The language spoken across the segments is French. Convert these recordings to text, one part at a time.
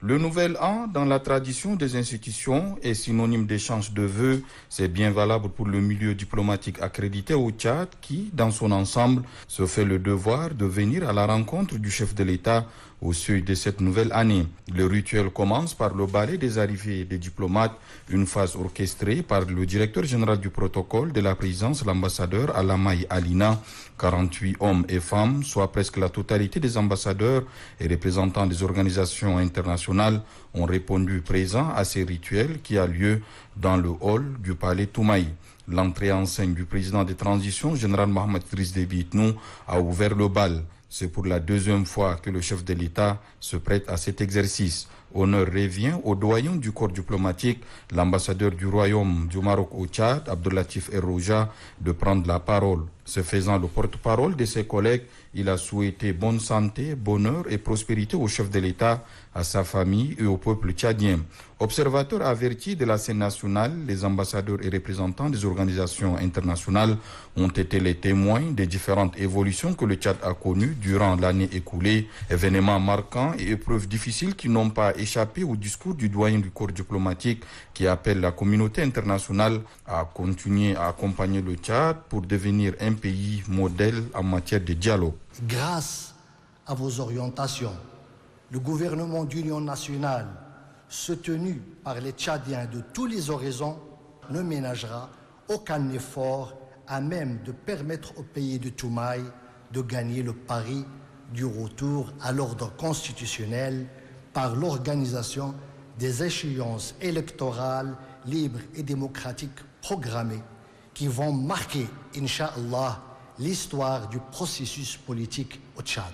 Le nouvel an, dans la tradition des institutions, est synonyme d'échange de vœux. C'est bien valable pour le milieu diplomatique accrédité au Tchad qui, dans son ensemble, se fait le devoir de venir à la rencontre du chef de l'État au seuil de cette nouvelle année. Le rituel commence par le ballet des arrivées des diplomates, une phase orchestrée par le directeur général du protocole de la présidence, l'ambassadeur Alamaï Alina. 48 hommes et femmes, soit presque la totalité des ambassadeurs et représentants des organisations internationales, ont répondu présents à ces rituels qui a lieu dans le hall du palais Toumaï. L'entrée en scène du président de transition, général Mohamed Idriss Déby Itnou, a ouvert le bal. C'est pour la deuxième fois que le chef de l'État se prête à cet exercice. Honneur revient au doyen du corps diplomatique, l'ambassadeur du Royaume du Maroc au Tchad, Abdoulatif Errouja, de prendre la parole. Se faisant le porte-parole de ses collègues, il a souhaité bonne santé, bonheur et prospérité au chef de l'État, à sa famille et au peuple tchadien. Observateurs avertis de la scène nationale, les ambassadeurs et représentants des organisations internationales ont été les témoins des différentes évolutions que le Tchad a connues durant l'année écoulée, événements marquants et épreuves difficiles qui n'ont pas échappé au discours du doyen du corps diplomatique qui appelle la communauté internationale à continuer à accompagner le Tchad pour devenir un pays modèle en matière de dialogue. Grâce à vos orientations, le gouvernement d'union nationale, soutenu par les Tchadiens de tous les horizons, ne ménagera aucun effort à même de permettre au pays de Toumaï de gagner le pari du retour à l'ordre constitutionnel par l'organisation des échéances électorales libres et démocratiques programmées qui vont marquer, Inch'Allah, l'histoire du processus politique au Tchad.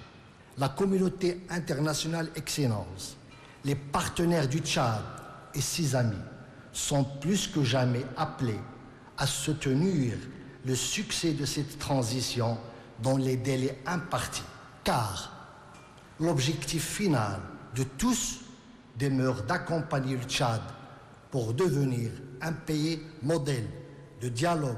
La communauté internationale excellence, les partenaires du Tchad et ses amis sont plus que jamais appelés à soutenir le succès de cette transition dans les délais impartis, car l'objectif final de tous demeure d'accompagner le Tchad pour devenir un pays modèle de dialogue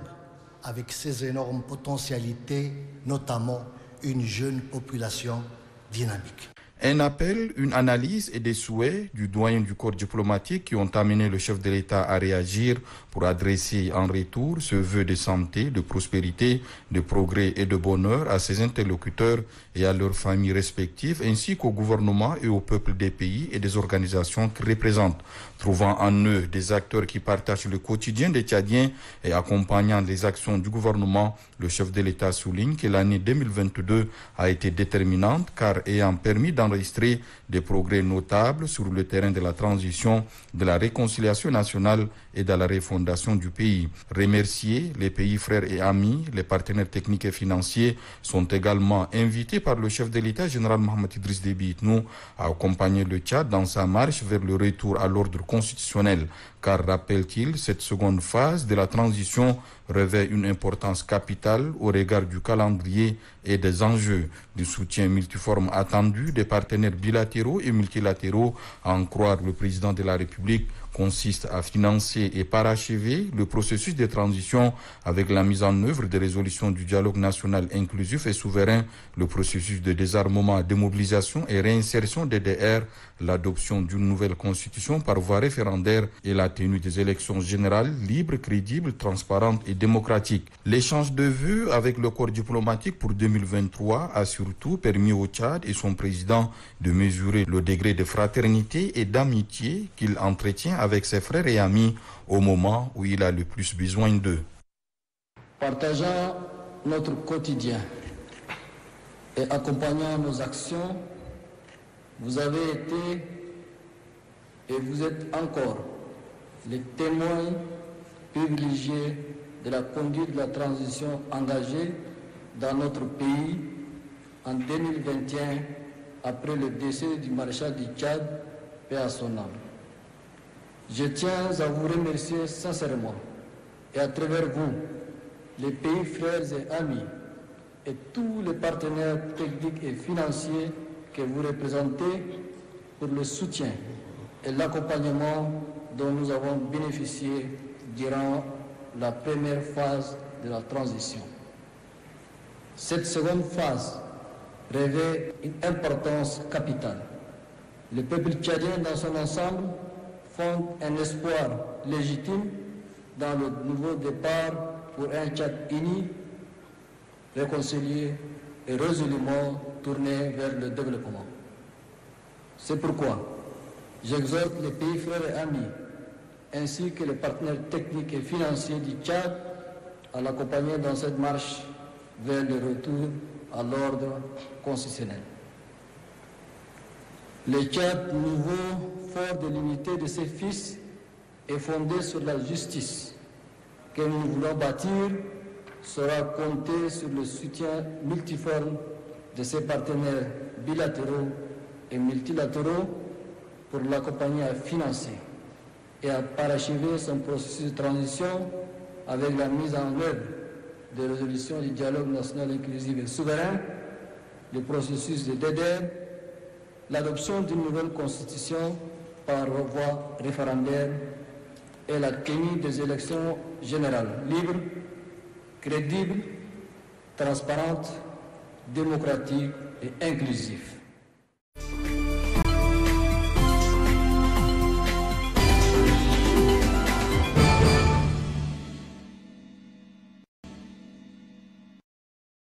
avec ses énormes potentialités, notamment une jeune population dynamique. Un appel, une analyse et des souhaits du doyen du corps diplomatique qui ont amené le chef de l'État à réagir pour adresser en retour ce vœu de santé, de prospérité, de progrès et de bonheur à ses interlocuteurs et à leurs familles respectives, ainsi qu'au gouvernement et au peuple des pays et des organisations qu'ils représentent. Trouvant en eux des acteurs qui partagent le quotidien des Tchadiens et accompagnant les actions du gouvernement, le chef de l'État souligne que l'année 2022 a été déterminante car ayant permis d'enregistrer des progrès notables sur le terrain de la transition, de la réconciliation nationale et de la refondation du pays. Remercier les pays frères et amis, les partenaires techniques et financiers sont également invités par le chef de l'État, général Mohamed Idriss Déby Itnou, à accompagner le Tchad dans sa marche vers le retour à l'ordre constitutionnel. Car, rappelle-t-il, cette seconde phase de la transition revêt une importance capitale au regard du calendrier et des enjeux du soutien multiforme attendu des partenaires bilatéraux et multilatéraux, à en croire le président de la République, consiste à financer et parachever le processus de transition avec la mise en œuvre des résolutions du dialogue national inclusif et souverain, le processus de désarmement, démobilisation et réinsertion des DR, l'adoption d'une nouvelle constitution par voie référendaire et la tenue des élections générales libres, crédibles, transparentes et démocratiques. L'échange de vues avec le corps diplomatique pour 2023 a surtout permis au Tchad et son président de mesurer le degré de fraternité et d'amitié qu'il entretient avec ses frères et amis au moment où il a le plus besoin d'eux. Partageant notre quotidien et accompagnant nos actions, vous avez été et vous êtes encore les témoins privilégiés de la conduite de la transition engagée dans notre pays en 2021 après le décès du maréchal du Tchad, paix à son âme. Je tiens à vous remercier sincèrement et à travers vous, les pays frères et amis et tous les partenaires techniques et financiers que vous représentez pour le soutien et l'accompagnement dont nous avons bénéficié durant la première phase de la transition. Cette seconde phase revêt une importance capitale Le peuple tchadien dans son ensemble fonde un espoir légitime dans le nouveau départ pour un Tchad uni, réconcilié et résolument tourné vers le développement. C'est pourquoi j'exhorte les pays frères et amis, ainsi que les partenaires techniques et financiers du Tchad, à l'accompagner dans cette marche vers le retour à l'ordre constitutionnel. Le Tchad nouveau, fort de l'unité de ses fils, est fondé sur la justice que nous voulons bâtir, saura compter sur le soutien multiforme de ses partenaires bilatéraux et multilatéraux pour l'accompagner à financer et à parachever son processus de transition avec la mise en œuvre des résolutions du dialogue national inclusif et souverain, le processus de DDR, l'adoption d'une nouvelle constitution par voie référendaire et la tenue des élections générales libres, crédibles, transparentes, démocratiques et inclusives.